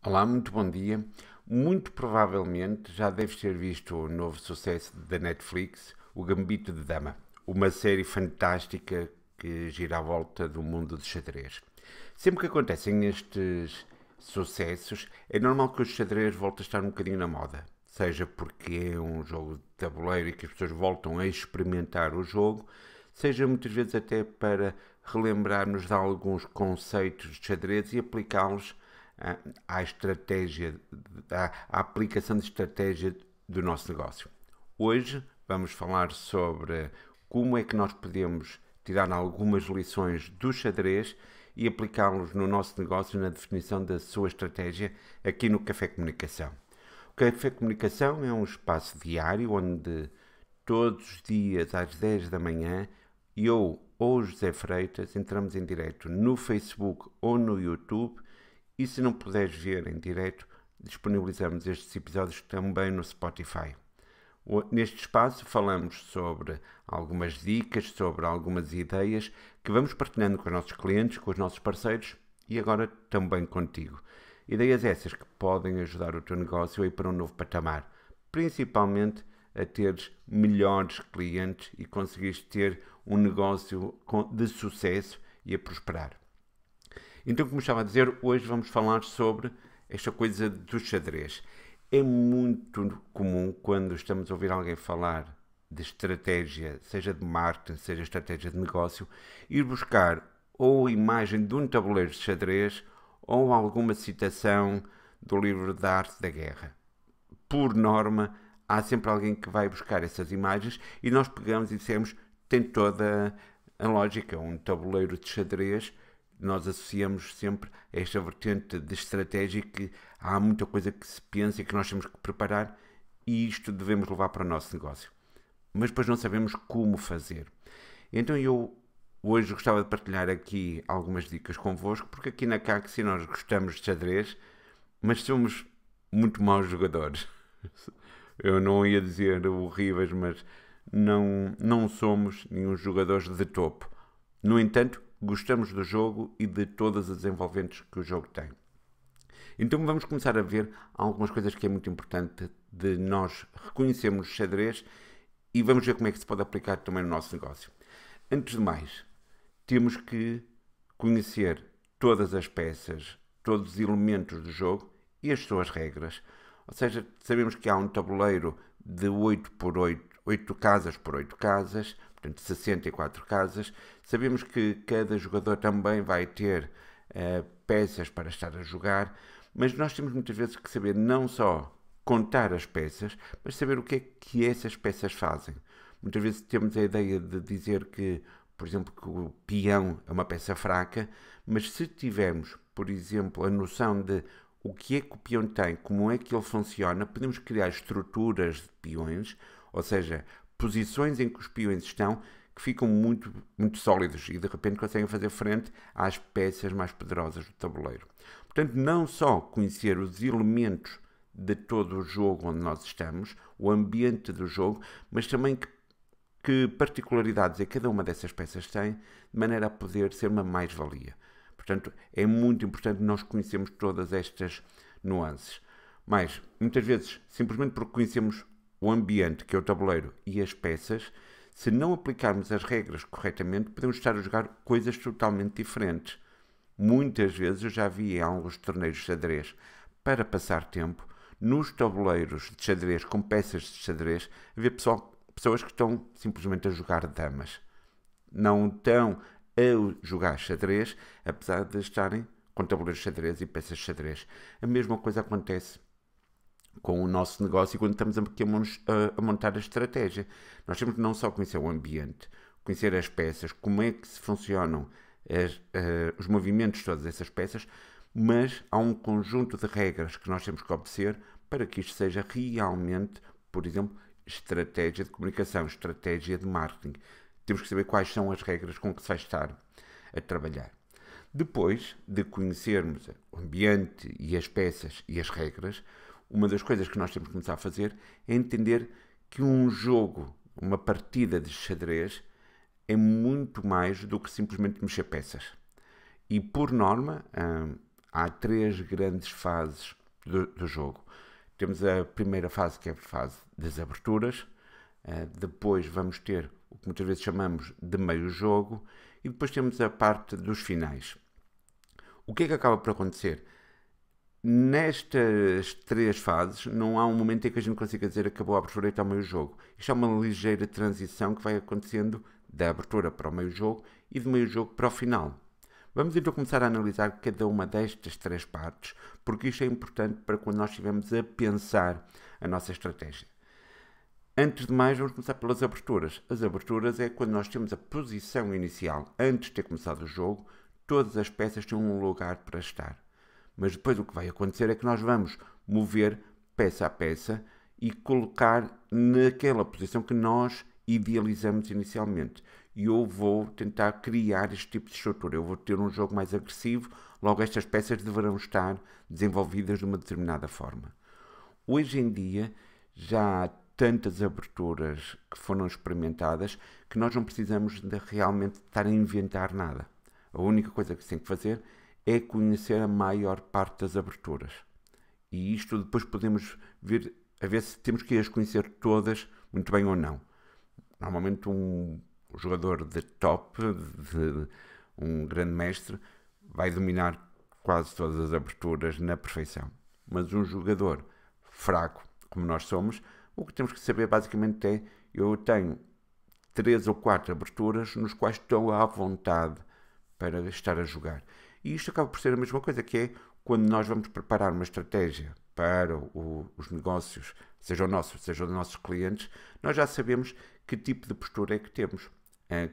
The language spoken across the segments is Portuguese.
Olá, muito bom dia. Muito provavelmente já deves ter visto o novo sucesso da Netflix, O Gambito de Dama, uma série fantástica que gira à volta do mundo de xadrez. Sempre que acontecem estes sucessos, é normal que o xadrez volte a estar um bocadinho na moda. Seja porque é um jogo de tabuleiro e que as pessoas voltam a experimentar o jogo, seja muitas vezes até para relembrar-nos de alguns conceitos de xadrez e aplicá-los à estratégia, à aplicação de estratégia do nosso negócio. Hoje vamos falar sobre como é que nós podemos tirar algumas lições do xadrez e aplicá-los no nosso negócio na definição da sua estratégia aqui no Café Comunicação. O Café Comunicação é um espaço diário onde todos os dias às 10 da manhã eu ou o José Freitas entramos em direto no Facebook ou no YouTube e se não puderes ver em direto, disponibilizamos estes episódios também no Spotify. Neste espaço falamos sobre algumas dicas, sobre algumas ideias que vamos partilhando com os nossos clientes, com os nossos parceiros e agora também contigo. Ideias essas que podem ajudar o teu negócio a ir para um novo patamar, principalmente a teres melhores clientes e conseguires ter um negócio de sucesso e a prosperar. Então, como estava a dizer, hoje vamos falar sobre esta coisa do xadrez. É muito comum quando estamos a ouvir alguém falar de estratégia, seja de marketing, seja estratégia de negócio, ir buscar ou a imagem de um tabuleiro de xadrez ou alguma citação do livro da Arte da Guerra. Por norma, há sempre alguém que vai buscar essas imagens e nós pegamos e dissemos tem toda a lógica, um tabuleiro de xadrez. Nós associamos sempre a esta vertente de estratégia que há muita coisa que se pensa e que nós temos que preparar e isto devemos levar para o nosso negócio. Mas depois não sabemos como fazer. Então eu hoje gostava de partilhar aqui algumas dicas convosco, porque aqui na Caxi nós gostamos de xadrez, mas somos muito maus jogadores. Eu não ia dizer horríveis, mas não somos nenhum jogadores de topo. No entanto, gostamos do jogo e de todas as envolventes que o jogo tem. Então vamos começar a ver algumas coisas que é muito importante de nós reconhecermos o xadrez e vamos ver como é que se pode aplicar também no nosso negócio. Antes de mais, temos que conhecer todas as peças, todos os elementos do jogo e as suas regras. Ou seja, sabemos que há um tabuleiro de 8 por 8, 8 casas por 8 casas, portanto 64 casas. Sabemos que cada jogador também vai ter peças para estar a jogar, mas nós temos muitas vezes que saber não só contar as peças, mas saber o que é que essas peças fazem. Muitas vezes temos a ideia de dizer que, por exemplo, que o peão é uma peça fraca, mas se tivermos, por exemplo, a noção de o que é que o peão tem, como é que ele funciona, podemos criar estruturas de peões, ou seja, posições em que os peões estão que ficam muito, muito sólidos e de repente conseguem fazer frente às peças mais poderosas do tabuleiro. Portanto, não só conhecer os elementos de todo o jogo onde nós estamos, o ambiente do jogo, mas também que particularidades é que cada uma dessas peças tem, de maneira a poder ser uma mais-valia. Portanto, é muito importante nós conhecermos todas estas nuances. Mas, muitas vezes, simplesmente porque conhecemos o ambiente, que é o tabuleiro, e as peças, se não aplicarmos as regras corretamente, podemos estar a jogar coisas totalmente diferentes. Muitas vezes eu já vi em alguns torneios de xadrez, para passar tempo, nos tabuleiros de xadrez, com peças de xadrez, haver pessoas que estão simplesmente a jogar damas. Não estão a jogar xadrez, apesar de estarem com tabuleiros de xadrez e peças de xadrez. A mesma coisa acontece com o nosso negócio quando estamos aqui a montar a estratégia. Nós temos que não só conhecer o ambiente, conhecer as peças, como é que se funcionam os movimentos de todas essas peças, mas há um conjunto de regras que nós temos que obedecer para que isto seja realmente, por exemplo, estratégia de comunicação, estratégia de marketing. Temos que saber quais são as regras com que se vai estar a trabalhar. Depois de conhecermos o ambiente e as peças e as regras, uma das coisas que nós temos que começar a fazer é entender que um jogo, uma partida de xadrez, é muito mais do que simplesmente mexer peças. E por norma, há três grandes fases do jogo. Temos a primeira fase, que é a fase das aberturas, depois vamos ter o que muitas vezes chamamos de meio jogo, e depois temos a parte dos finais. O que é que acaba por acontecer? Nestas três fases, não há um momento em que a gente consiga dizer acabou a abertura e está o meio jogo. Isto é uma ligeira transição que vai acontecendo da abertura para o meio jogo e do meio jogo para o final. Vamos então começar a analisar cada uma destas três partes, porque isto é importante para quando nós estivermos a pensar a nossa estratégia. Antes de mais, vamos começar pelas aberturas. As aberturas é quando nós temos a posição inicial, antes de ter começado o jogo, todas as peças têm um lugar para estar. Mas depois o que vai acontecer é que nós vamos mover peça a peça e colocar naquela posição que nós idealizamos inicialmente. E eu vou tentar criar este tipo de estrutura. Eu vou ter um jogo mais agressivo, logo estas peças deverão estar desenvolvidas de uma determinada forma. Hoje em dia já há tantas aberturas que foram experimentadas que nós não precisamos de realmente estar a inventar nada. A única coisa que se tem que fazer é conhecer a maior parte das aberturas. E isto depois podemos ver, a ver se temos que as conhecer todas muito bem ou não. Normalmente um jogador de top, um grande mestre, vai dominar quase todas as aberturas na perfeição. Mas um jogador fraco, como nós somos, o que temos que saber basicamente é, eu tenho 3 ou 4 aberturas nos quais estou à vontade para estar a jogar. E isto acaba por ser a mesma coisa, que é quando nós vamos preparar uma estratégia para os negócios, seja o nosso, seja dos nossos clientes, nós já sabemos que tipo de postura é que temos,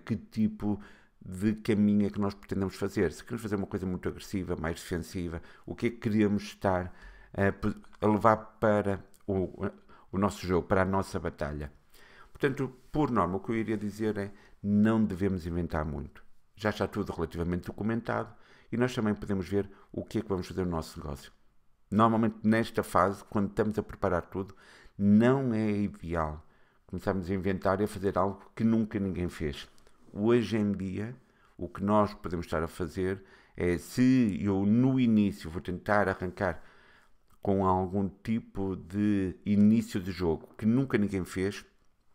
que tipo de caminho é que nós pretendemos fazer. Se queremos fazer uma coisa muito agressiva, mais defensiva, o que é que queremos estar a levar para o nosso jogo, para a nossa batalha. Portanto, por norma, o que eu iria dizer é não devemos inventar muito. Já está tudo relativamente documentado e nós também podemos ver o que é que vamos fazer no nosso negócio. Normalmente, nesta fase, quando estamos a preparar tudo, não é ideal começarmos a inventar e a fazer algo que nunca ninguém fez. Hoje em dia, o que nós podemos estar a fazer é, se eu no início vou tentar arrancar com algum tipo de início de jogo que nunca ninguém fez,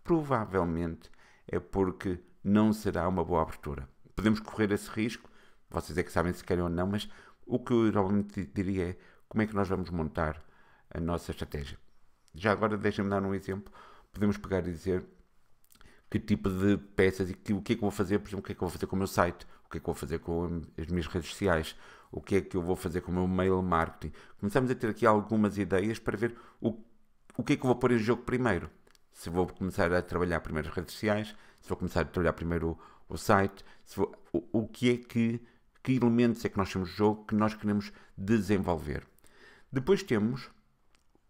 provavelmente é porque não será uma boa abertura. Podemos correr esse risco, vocês é que sabem se querem ou não, mas o que eu normalmente diria é como é que nós vamos montar a nossa estratégia. Já agora deixem-me dar um exemplo. Podemos pegar e dizer que tipo de peças e o que é que eu vou fazer, por exemplo, o que é que eu vou fazer com o meu site, o que é que eu vou fazer com as minhas redes sociais, o que é que eu vou fazer com o meu mail marketing. Começamos a ter aqui algumas ideias para ver o que é que eu vou pôr em jogo primeiro. Se vou começar a trabalhar primeiro as redes sociais, se vou começar a trabalhar primeiro o site, o que é que elementos é que nós temos de jogo que nós queremos desenvolver. Depois temos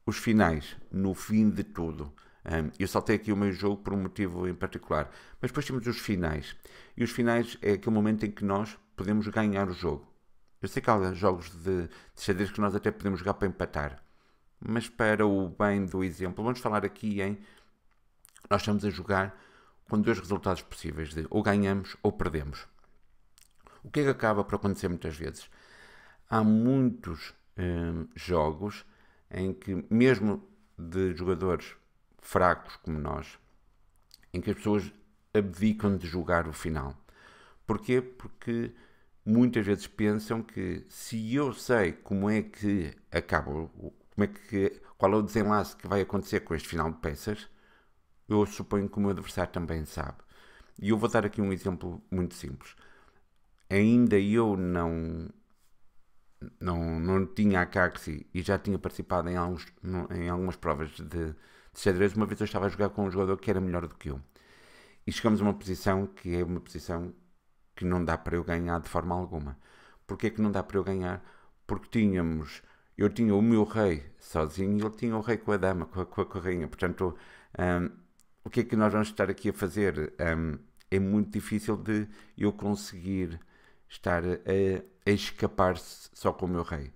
os finais, no fim de tudo. Eu saltei aqui o meio jogo por um motivo em particular, mas depois temos os finais. E os finais é aquele momento em que nós podemos ganhar o jogo. Eu sei que há jogos de xadrez que nós até podemos jogar para empatar, mas para o bem do exemplo, vamos falar aqui em nós estamos a jogar com dois resultados possíveis, de ou ganhamos ou perdemos. O que é que acaba por acontecer muitas vezes? Há muitos jogos em que, mesmo de jogadores fracos como nós, em que as pessoas abdicam de jogar o final. Porquê? Porque muitas vezes pensam que se eu sei como é que acaba, qual é o desenlace que vai acontecer com este final de peças, eu suponho que o meu adversário também sabe. E eu vou dar aqui um exemplo muito simples. Ainda eu não tinha a Caxi e já tinha participado em algumas provas de xadrez. Uma vez eu estava a jogar com um jogador que era melhor do que eu. E chegamos a uma posição que é uma posição que não dá para eu ganhar de forma alguma. Porquê que não dá para eu ganhar? Porque eu tinha o meu rei sozinho e ele tinha o rei com a dama, com a rainha. Portanto, o que é que nós vamos estar aqui a fazer? É muito difícil de eu conseguir estar a escapar só com o meu rei.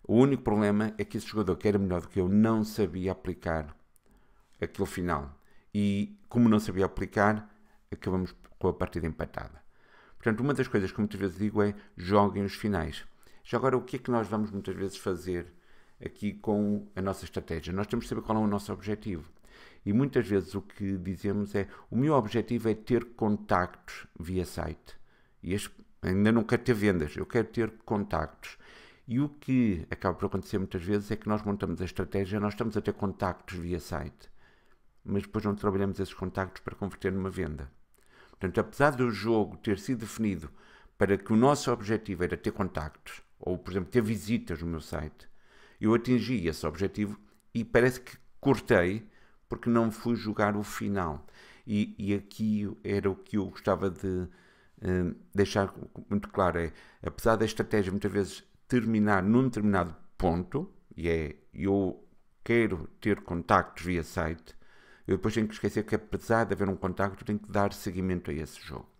O único problema é que esse jogador que era melhor do que eu não sabia aplicar aquele final. E como não sabia aplicar, acabamos com a partida empatada. Portanto, uma das coisas que muitas vezes digo é joguem os finais. Já agora, o que é que nós vamos muitas vezes fazer aqui com a nossa estratégia? Nós temos que saber qual é o nosso objetivo. E muitas vezes o que dizemos é: o meu objetivo é ter contactos via site. E ainda não quero ter vendas, eu quero ter contactos. E o que acaba por acontecer muitas vezes é que nós montamos a estratégia, nós estamos a ter contactos via site, mas depois não trabalhamos esses contactos para converter numa venda. Portanto, apesar do jogo ter sido definido para que o nosso objetivo era ter contactos, ou, por exemplo, ter visitas no meu site, eu atingi esse objetivo e parece que cortei porque não fui jogar o final. E aqui era o que eu gostava de deixar muito claro, apesar da estratégia muitas vezes terminar num determinado ponto, e eu quero ter contactos via site, eu depois tenho que esquecer que apesar de haver um contacto, tenho que dar seguimento a esse jogo.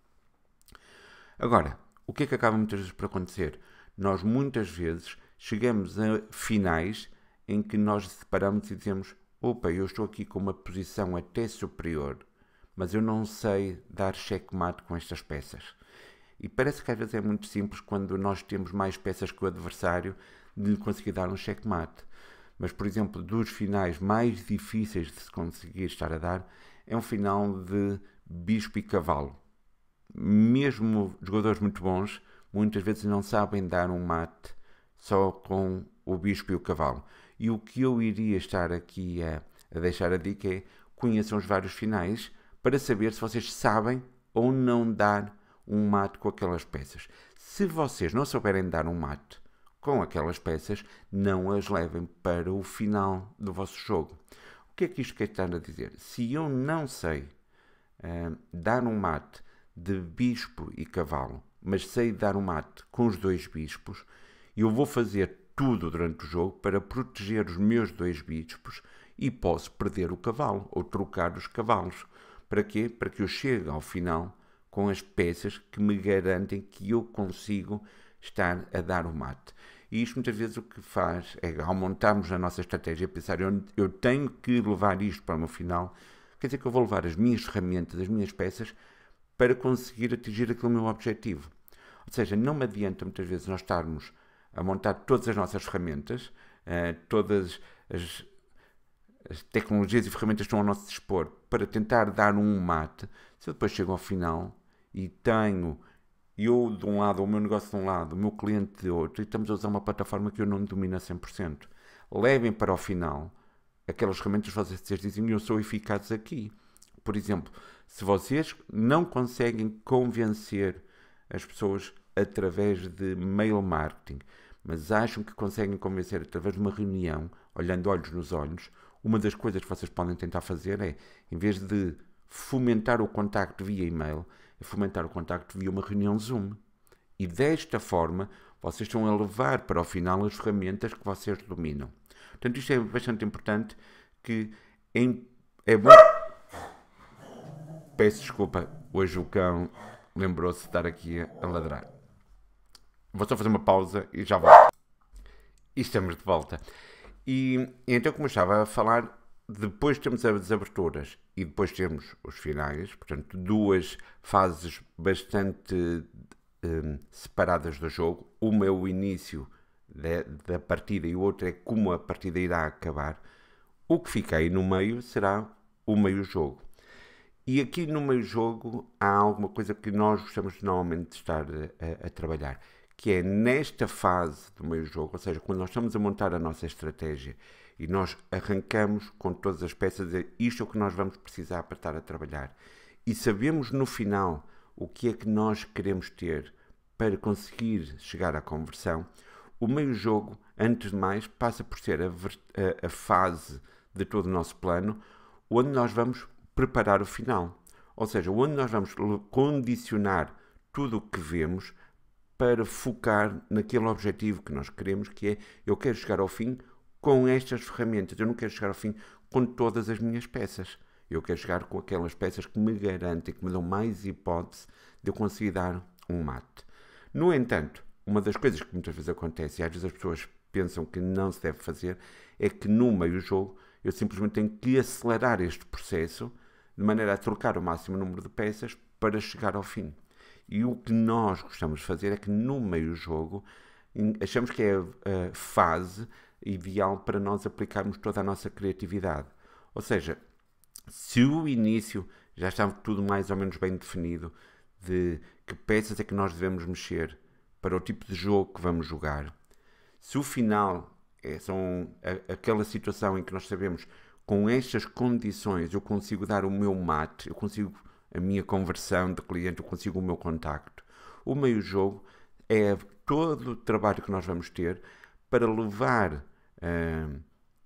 Agora, o que é que acaba muitas vezes por acontecer? Nós muitas vezes chegamos a finais em que nós separamos e dizemos: opa, eu estou aqui com uma posição até superior, mas eu não sei dar checkmate com estas peças. E parece que às vezes é muito simples, quando nós temos mais peças que o adversário, de lhe conseguir dar um checkmate. Mas, por exemplo, dos finais mais difíceis de se conseguir estar a dar, é um final de bispo e cavalo. Mesmo jogadores muito bons, muitas vezes não sabem dar um mate só com o bispo e o cavalo. E o que eu iria estar aqui a deixar a dica é: conheçam os vários finais para saber se vocês sabem ou não dar um mate com aquelas peças. Se vocês não souberem dar um mate com aquelas peças, não as levem para o final do vosso jogo. O que é que isto quer estar a dizer? Se eu não sei dar um mate de bispo e cavalo, mas sei dar um mate com os dois bispos, eu vou fazer tudo durante o jogo para proteger os meus dois bispos e posso perder o cavalo ou trocar os cavalos. Para quê? Para que eu chegue ao final com as peças que me garantem que eu consigo estar a dar o mate. E isto muitas vezes o que faz é, ao montarmos a nossa estratégia, pensar: eu tenho que levar isto para o meu final, quer dizer que eu vou levar as minhas ferramentas, as minhas peças, para conseguir atingir aquele meu objetivo. Ou seja, não me adianta muitas vezes nós estarmos a montar todas as nossas ferramentas, todas as tecnologias e ferramentas estão ao nosso dispor para tentar dar um mate, se eu depois chego ao final e tenho eu de um lado, o meu negócio de um lado, o meu cliente de outro, e estamos a usar uma plataforma que eu não domino a 100%. Levem para o final aquelas ferramentas que vocês dizem: eu sou eficaz aqui. Por exemplo, se vocês não conseguem convencer as pessoas através de mail marketing, mas acham que conseguem convencer através de uma reunião, olhando olhos nos olhos, uma das coisas que vocês podem tentar fazer é, em vez de fomentar o contacto via e-mail, é fomentar o contacto via uma reunião Zoom. E desta forma, vocês estão a levar para o final as ferramentas que vocês dominam. Portanto, isto é bastante importante, que é bom... Peço desculpa, hoje o cão lembrou-se de estar aqui a ladrar. Vou só fazer uma pausa e já volto. E estamos de volta. E então, como eu estava a falar, depois temos as aberturas e depois temos os finais, portanto, duas fases bastante separadas do jogo. Uma é o início da partida e o outro é como a partida irá acabar. O que fica aí no meio será o meio-jogo. E aqui no meio-jogo há alguma coisa que nós gostamos normalmente de estar a trabalhar, que é nesta fase do meio-jogo, ou seja, quando nós estamos a montar a nossa estratégia e nós arrancamos com todas as peças, isto é o que nós vamos precisar para estar a trabalhar. E sabemos no final o que é que nós queremos ter para conseguir chegar à conversão. O meio-jogo, antes de mais, passa por ser a fase de todo o nosso plano, onde nós vamos preparar o final. Ou seja, onde nós vamos condicionar tudo o que vemos para focar naquele objetivo que nós queremos, que é: eu quero chegar ao fim com estas ferramentas, eu não quero chegar ao fim com todas as minhas peças. Eu quero chegar com aquelas peças que me garantem, que me dão mais hipótese de eu conseguir dar um mate. No entanto, uma das coisas que muitas vezes acontece, e às vezes as pessoas pensam que não se deve fazer, é que no meio-jogo eu simplesmente tenho que acelerar este processo de maneira a trocar o máximo número de peças para chegar ao fim. E o que nós gostamos de fazer é que no meio-jogo achamos que é a fase ideal para nós aplicarmos toda a nossa criatividade. Ou seja, se o início já está tudo mais ou menos bem definido de que peças é que nós devemos mexer para o tipo de jogo que vamos jogar, se o final são aquela situação em que nós sabemos com estas condições eu consigo dar o meu mate, eu consigo a minha conversão de cliente, eu consigo o meu contacto. O meio jogo é todo o trabalho que nós vamos ter para levar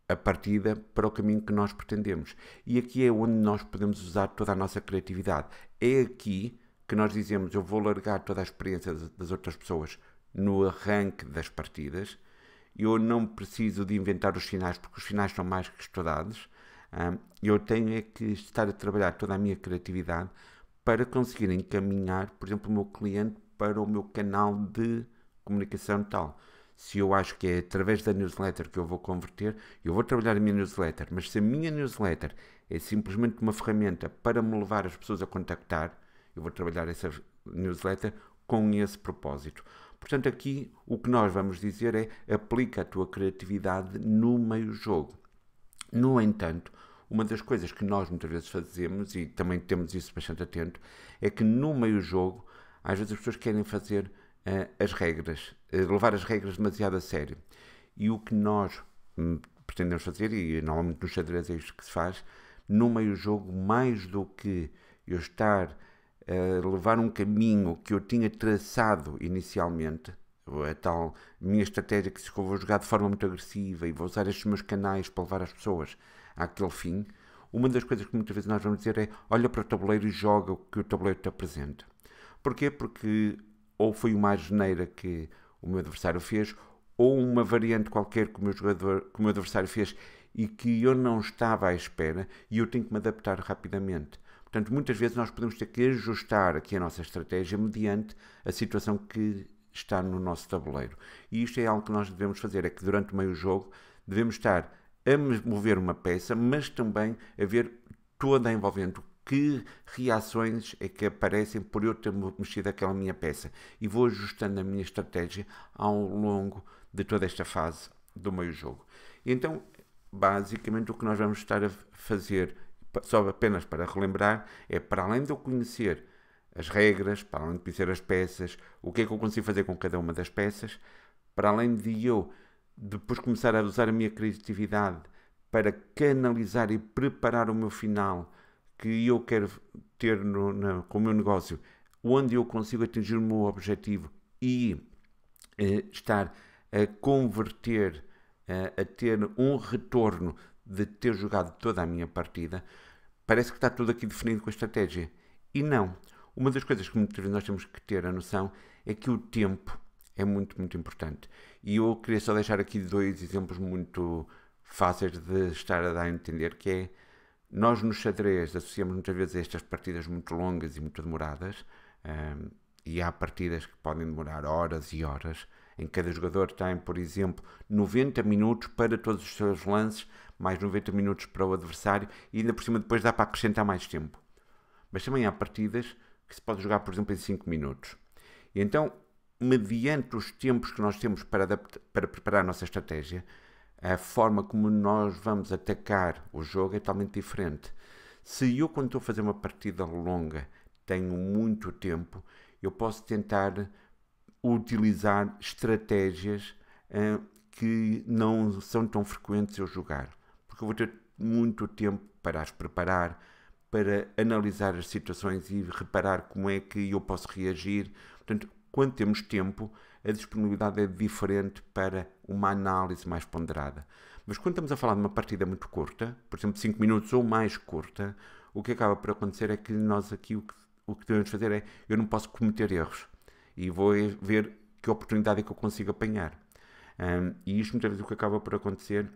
a partida para o caminho que nós pretendemos. E aqui é onde nós podemos usar toda a nossa criatividade. É aqui que nós dizemos, eu vou largar toda a experiência das outras pessoas no arranque das partidas. Eu não preciso de inventar os finais, porque os finais são mais que estudados. Eu tenho é que estar a trabalhar toda a minha criatividade para conseguir encaminhar, por exemplo, o meu cliente para o meu canal de comunicação tal. Se eu acho que é através da newsletter que eu vou converter, eu vou trabalhar a minha newsletter, mas se a minha newsletter é simplesmente uma ferramenta para me levar as pessoas a contactar, eu vou trabalhar essa newsletter com esse propósito. Portanto, aqui o que nós vamos dizer é aplica a tua criatividade no meio jogo. No entanto, uma das coisas que nós muitas vezes fazemos, e também temos isso bastante atento, é que no meio jogo, às vezes as pessoas querem fazer as regras, levar as regras demasiado a sério. E o que nós pretendemos fazer, e normalmente no xadrez é isto que se faz, no meio jogo, mais do que eu estar a levar um caminho que eu tinha traçado inicialmente, a tal minha estratégia que se eu vou jogar de forma muito agressiva e vou usar estes meus canais para levar as pessoas àquele fim, uma das coisas que muitas vezes nós vamos dizer é olha para o tabuleiro e joga o que o tabuleiro te apresenta. Porquê? Porque ou foi uma asneira que o meu adversário fez, ou uma variante qualquer que o meu adversário fez e que eu não estava à espera e eu tenho que me adaptar rapidamente. Portanto, muitas vezes nós podemos ter que ajustar aqui a nossa estratégia mediante a situação que está no nosso tabuleiro. E isto é algo que nós devemos fazer, é que durante o meio jogo devemos estar a mover uma peça, mas também a ver toda a envolvente. Que reações é que aparecem por eu ter mexido aquela minha peça. E vou ajustando a minha estratégia ao longo de toda esta fase do meio jogo. Então, basicamente, o que nós vamos estar a fazer, só apenas para relembrar, é para além de eu conhecer as regras, para além de conhecer as peças, o que é que eu consigo fazer com cada uma das peças, para além de eu depois começar a usar a minha criatividade para canalizar e preparar o meu final que eu quero ter com o meu negócio, onde eu consigo atingir o meu objetivo e estar a converter, a ter um retorno de ter jogado toda a minha partida, parece que está tudo aqui definido com a estratégia. E não. Uma das coisas que muitas vezes nós temos que ter a noção é que o tempo é muito, muito importante. E eu queria só deixar aqui dois exemplos muito fáceis de estar a dar a entender, que é nós no xadrez associamos muitas vezes a estas partidas muito longas e muito demoradas, e há partidas que podem demorar horas e horas. Em cada jogador tem, por exemplo, 90 minutos para todos os seus lances, mais 90 minutos para o adversário, e ainda por cima depois dá para acrescentar mais tempo. Mas também há partidas que se pode jogar, por exemplo, em 5 minutos. E então, mediante os tempos que nós temos para preparar a nossa estratégia, a forma como nós vamos atacar o jogo é totalmente diferente. Se eu, quando estou a fazer uma partida longa, tenho muito tempo, eu posso tentar utilizar estratégias que não são tão frequentes eu jogar. Porque eu vou ter muito tempo para as preparar, para analisar as situações e reparar como é que eu posso reagir. Portanto, quando temos tempo, a disponibilidade é diferente para uma análise mais ponderada. Mas quando estamos a falar de uma partida muito curta, por exemplo, 5 minutos ou mais curta, o que acaba por acontecer é que nós aqui o que devemos fazer é, eu não posso cometer erros. E vou ver que oportunidade é que eu consigo apanhar. E isto muitas vezes o que acaba por acontecer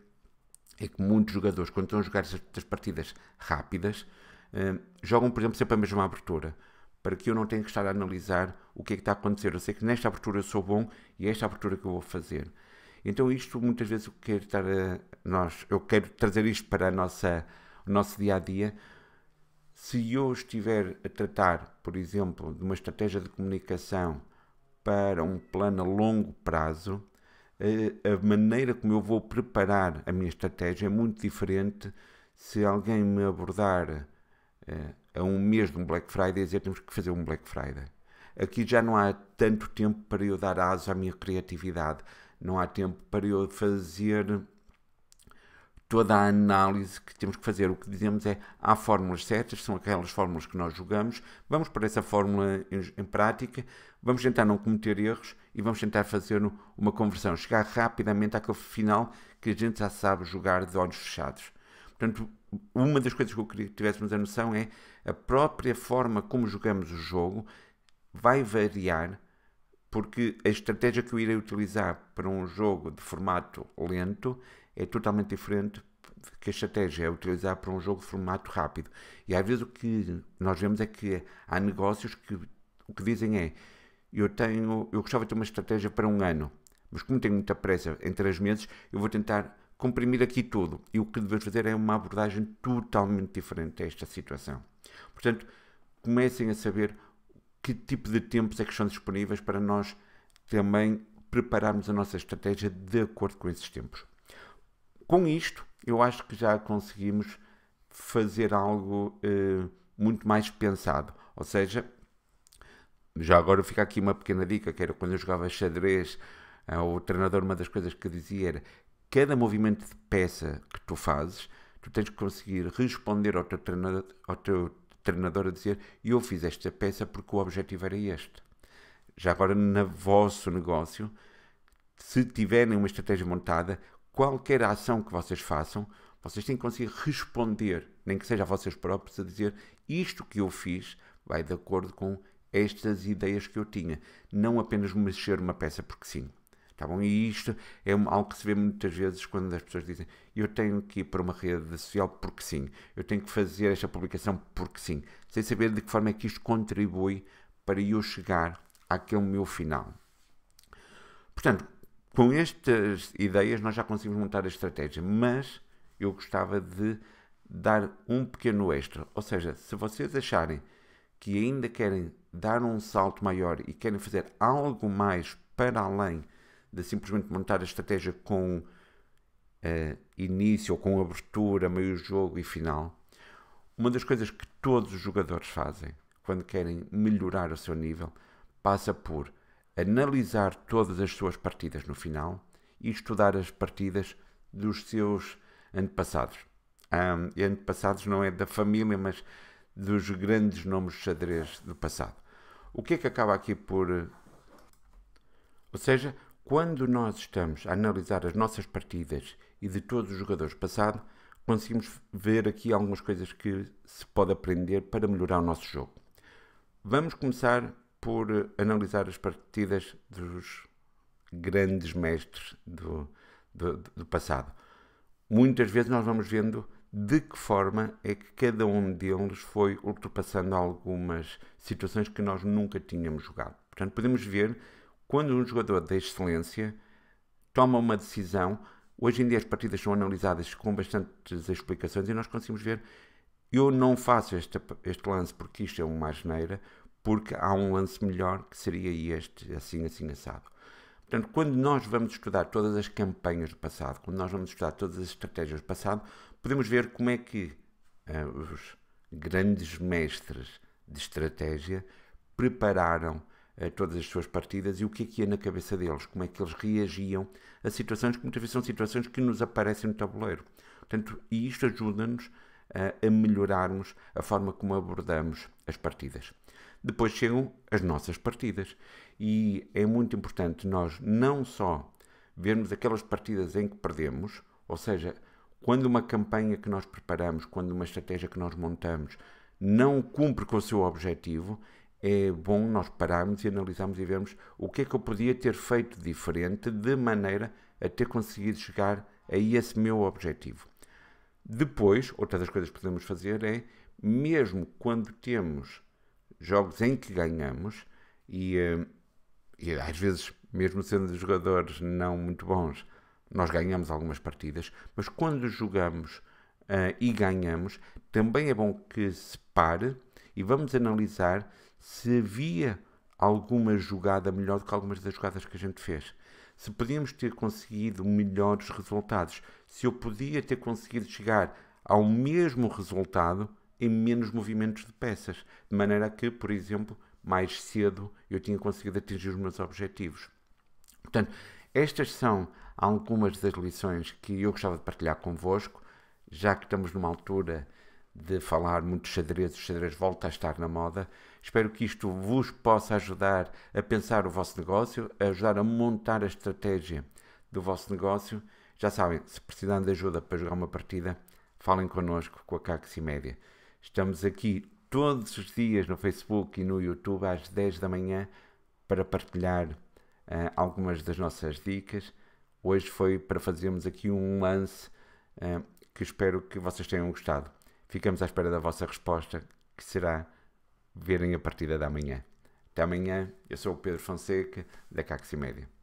é que muitos jogadores, quando estão a jogar estas partidas rápidas, jogam, por exemplo, sempre a mesma abertura, para que eu não tenha que estar a analisar o que é que está a acontecer. Eu sei que nesta abertura eu sou bom e é esta abertura que eu vou fazer. Então isto muitas vezes eu quero trazer isto para o nosso dia-a-dia. Se eu estiver a tratar, por exemplo, de uma estratégia de comunicação para um plano a longo prazo, a maneira como eu vou preparar a minha estratégia é muito diferente se alguém me abordar a um mês de um Black Friday e dizer temos que fazer um Black Friday. Aqui já não há tanto tempo para eu dar aso à minha criatividade, não há tempo para eu fazer toda a análise que temos que fazer. O que dizemos é, há fórmulas certas, são aquelas fórmulas que nós jogamos, vamos para essa fórmula em prática, vamos tentar não cometer erros e vamos tentar fazer uma conversão, chegar rapidamente àquele final que a gente já sabe jogar de olhos fechados. Portanto, uma das coisas que eu queria que tivéssemos a noção é a própria forma como jogamos o jogo vai variar, porque a estratégia que eu irei utilizar para um jogo de formato lento é totalmente diferente que a estratégia é utilizar para um jogo de formato rápido. E às vezes o que nós vemos é que há negócios que o que dizem é eu gostava de ter uma estratégia para um ano, mas como tenho muita pressa em 3 meses, eu vou tentar comprimir aqui tudo. E o que devemos fazer é uma abordagem totalmente diferente a esta situação. Portanto, comecem a saber que tipo de tempos é que são disponíveis para nós também prepararmos a nossa estratégia de acordo com esses tempos. Com isto, eu acho que já conseguimos fazer algo muito mais pensado. Ou seja, já agora fica aqui uma pequena dica, que era quando eu jogava xadrez, o treinador, uma das coisas que dizia era cada movimento de peça que tu fazes, tu tens que conseguir responder ao teu treinador a dizer eu fiz esta peça porque o objetivo era este. Já agora, no vosso negócio, se tiverem uma estratégia montada, qualquer ação que vocês façam, vocês têm que conseguir responder, nem que seja a vocês próprios, a dizer isto que eu fiz vai de acordo com estas ideias que eu tinha. Não apenas mexer uma peça porque sim. Tá bom? E isto é algo que se vê muitas vezes quando as pessoas dizem eu tenho que ir para uma rede social porque sim, eu tenho que fazer esta publicação porque sim, sem saber de que forma é que isto contribui para eu chegar àquele meu final. Portanto, com estas ideias nós já conseguimos montar a estratégia, mas eu gostava de dar um pequeno extra, ou seja, se vocês acharem que ainda querem dar um salto maior e querem fazer algo mais para além de simplesmente montar a estratégia com início ou com abertura, meio jogo e final, uma das coisas que todos os jogadores fazem quando querem melhorar o seu nível passa por analisar todas as suas partidas no final e estudar as partidas dos seus antepassados. E antepassados não é da família, mas dos grandes nomes de xadrez do passado. O que é que acaba aqui por... Ou seja, quando nós estamos a analisar as nossas partidas e de todos os jogadores passados, conseguimos ver aqui algumas coisas que se pode aprender para melhorar o nosso jogo. Vamos começar por analisar as partidas dos grandes mestres do passado. Muitas vezes nós vamos vendo de que forma é que cada um deles foi ultrapassando algumas situações que nós nunca tínhamos jogado. Portanto, podemos ver quando um jogador de excelência toma uma decisão. Hoje em dia as partidas são analisadas com bastantes explicações e nós conseguimos ver eu não faço este lance porque isto é uma asneira, porque há um lance melhor que seria este, assim, assim, assado. Portanto, quando nós vamos estudar todas as campanhas do passado, quando nós vamos estudar todas as estratégias do passado, podemos ver como é que os grandes mestres de estratégia prepararam todas as suas partidas e o que ia na cabeça deles, como é que eles reagiam a situações que muitas vezes são situações que nos aparecem no tabuleiro. Portanto, e isto ajuda-nos a melhorarmos a forma como abordamos as partidas. Depois chegam as nossas partidas e é muito importante nós não só vermos aquelas partidas em que perdemos, ou seja, quando uma campanha que nós preparamos, quando uma estratégia que nós montamos não cumpre com o seu objetivo, é bom nós pararmos e analisarmos e vermos o que é que eu podia ter feito diferente de maneira a ter conseguido chegar a esse meu objetivo. Depois, outra das coisas que podemos fazer é, mesmo quando temos jogos em que ganhamos, e às vezes, mesmo sendo jogadores não muito bons, nós ganhamos algumas partidas, mas quando jogamos e ganhamos, também é bom que se pare e vamos analisar se havia alguma jogada melhor do que algumas das jogadas que a gente fez. Se podíamos ter conseguido melhores resultados, se eu podia ter conseguido chegar ao mesmo resultado em menos movimentos de peças, de maneira que, por exemplo, mais cedo eu tinha conseguido atingir os meus objetivos. Portanto, estas são algumas das lições que eu gostava de partilhar convosco, já que estamos numa altura de falar muito de xadrez, o xadrez volta a estar na moda. Espero que isto vos possa ajudar a pensar o vosso negócio, a ajudar a montar a estratégia do vosso negócio. Já sabem, se precisarem de ajuda para jogar uma partida, falem connosco com a Caximédia. Estamos aqui todos os dias no Facebook e no YouTube às 10 da manhã para partilhar algumas das nossas dicas. Hoje foi para fazermos aqui um lance que espero que vocês tenham gostado. Ficamos à espera da vossa resposta, que será verem a partida da manhã. Até amanhã, eu sou o Pedro Fonseca, da Caximédia.